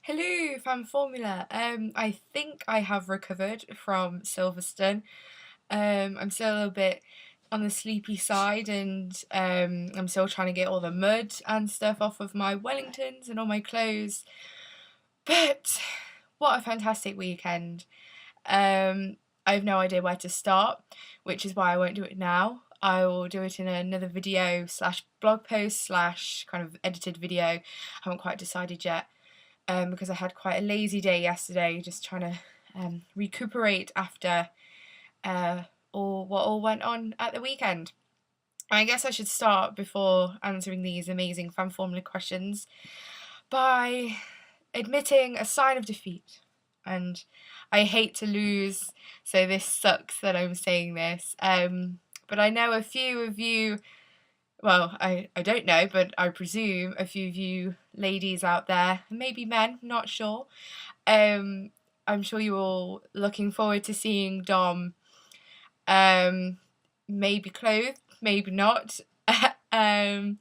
Hello, Fan Formula. I think I have recovered from Silverstone. I'm still a little bit on the sleepy side, and I'm still trying to get all the mud and stuff off of my Wellingtons and all my clothes. But what a fantastic weekend! I have no idea where to start, which is why I won't do it now. I will do it in another video slash blog post slash kind of edited video. I haven't quite decided yet because I had quite a lazy day yesterday, just trying to recuperate after uh, all went on at the weekend. I guess I should start before answering these amazing fan formula questions by admitting a sign of defeat. And I hate to lose, so this sucks that I'm saying this. But I know a few of you, well, I don't know, but I presume a few of you ladies out there, maybe men, not sure. Um, I'm sure you're all looking forward to seeing Dom, um, maybe clothed, maybe not. um,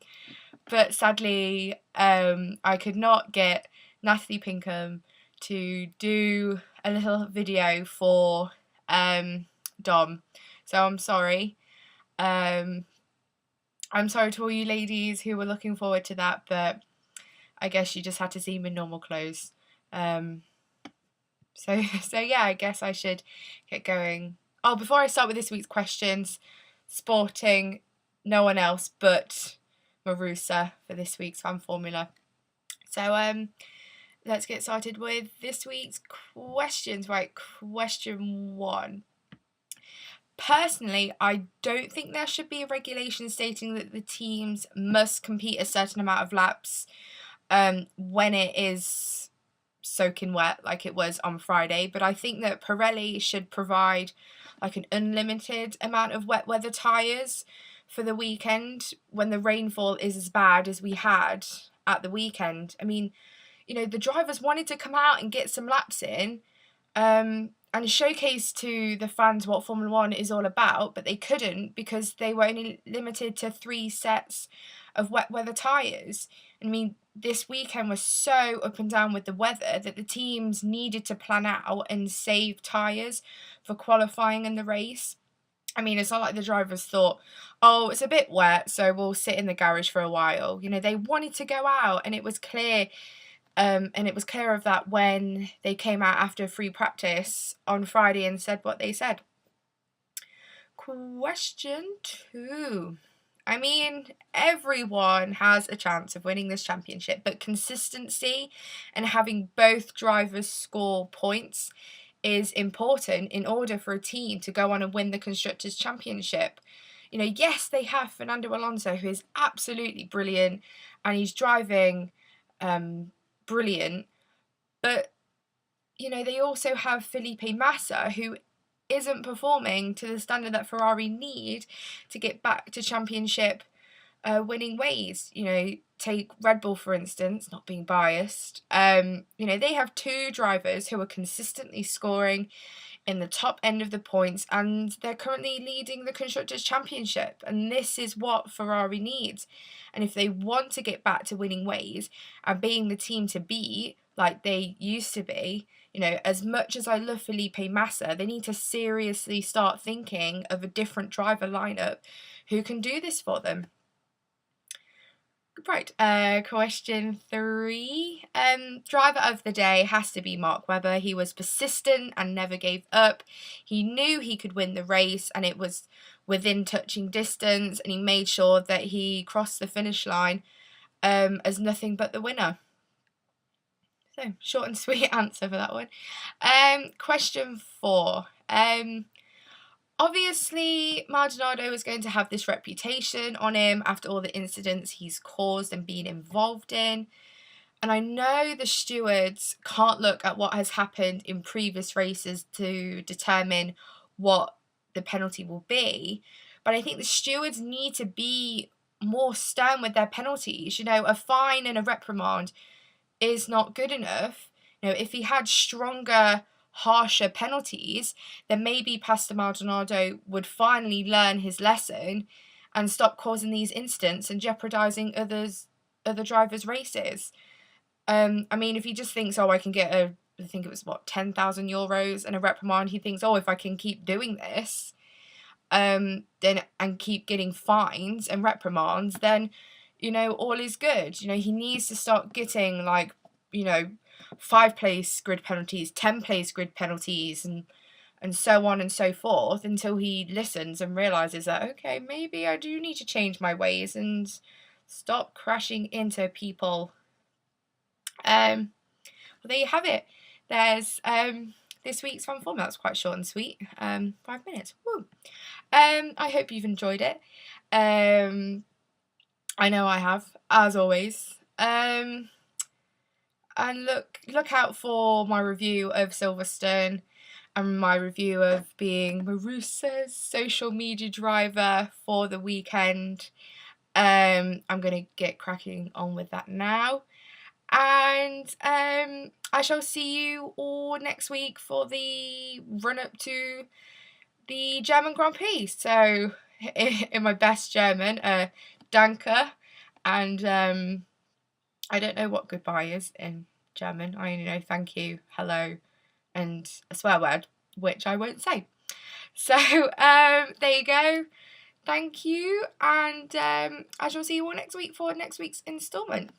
but sadly, I could not get Natalie Pinkham to do a little video for Dom. So Um, I'm sorry to all you ladies who were looking forward to that, but I guess you just had to see him in normal clothes. Um, so yeah, I guess I should get going. Oh, before I start with this week's questions, sporting, no one else but Marusa for this week's fan formula. So let's get started with this week's questions. Right, question one. Personally, I don't think there should be a regulation stating that the teams must compete a certain amount of laps when it is soaking wet like it was on Friday, but I think that Pirelli should provide like an unlimited amount of wet weather tyres for the weekend when the rainfall is as bad as we had at the weekend. I mean, the drivers wanted to come out and get some laps in, and showcase to the fans what Formula One is all about, but they couldn't because they were only limited to 3 sets of wet weather tyres. I mean, this weekend was so up and down with the weather that the teams needed to plan out and save tyres for qualifying in the race. I mean, it's not like the drivers thought, oh, it's a bit wet, so we'll sit in the garage for a while. They wanted to go out, and it was clear. And it was clear of that when they came out after free practice on Friday and said what they said. Question 2. I mean, everyone has a chance of winning this championship, but consistency and having both drivers score points is important in order for a team to go on and win the Constructors' Championship. Yes, they have Fernando Alonso, who is absolutely brilliant, and he's driving brilliant, but they also have Felipe Massa, who isn't performing to the standard that Ferrari need to get back to championship winning ways. Take Red Bull for instance, not being biased. They have 2 drivers who are consistently scoring in the top end of the points, and they're currently leading the Constructors' Championship, and this is what Ferrari needs. And if they want to get back to winning ways and being the team to beat like they used to be, as much as I love Felipe Massa, they need to seriously start thinking of a different driver lineup who can do this for them. Right, question 3. Driver of the day has to be Mark Webber. He was persistent and never gave up. He knew he could win the race, and it was within touching distance, and he made sure that he crossed the finish line as nothing but the winner. So, short and sweet answer for that one. Question 4. Obviously, Maldonado is going to have this reputation on him after all the incidents he's caused and been involved in. And I know the stewards can't look at what has happened in previous races to determine what the penalty will be. But I think the stewards need to be more stern with their penalties. A fine and a reprimand is not good enough. If he had stronger, harsher penalties, then maybe Pastor Maldonado would finally learn his lesson and stop causing these incidents and jeopardising other drivers' races. I mean, if he just thinks, oh, I can get I think it was what, €10,000 and a reprimand, he thinks, oh, if I can keep doing this, then and keep getting fines and reprimands, then all is good. He needs to start getting like 5-place grid penalties, 10-place grid penalties, and so on and so forth until he listens and realizes that, okay, maybe I do need to change my ways and stop crashing into people. Well, there you have it. There's this week's fun format. That's quite short and sweet. 5 minutes. Woo. I hope you've enjoyed it. I know I have, as always. And look out for my review of Silverstone and my review of being Marusa's social media driver for the weekend. I'm gonna get cracking on with that now. And I shall see you all next week for the run-up to the German Grand Prix. So, in my best German, Danke, and I don't know what goodbye is in German. I only know thank you, hello, and a swear word, which I won't say. So, there you go. Thank you, and I shall see you all next week for next week's instalment.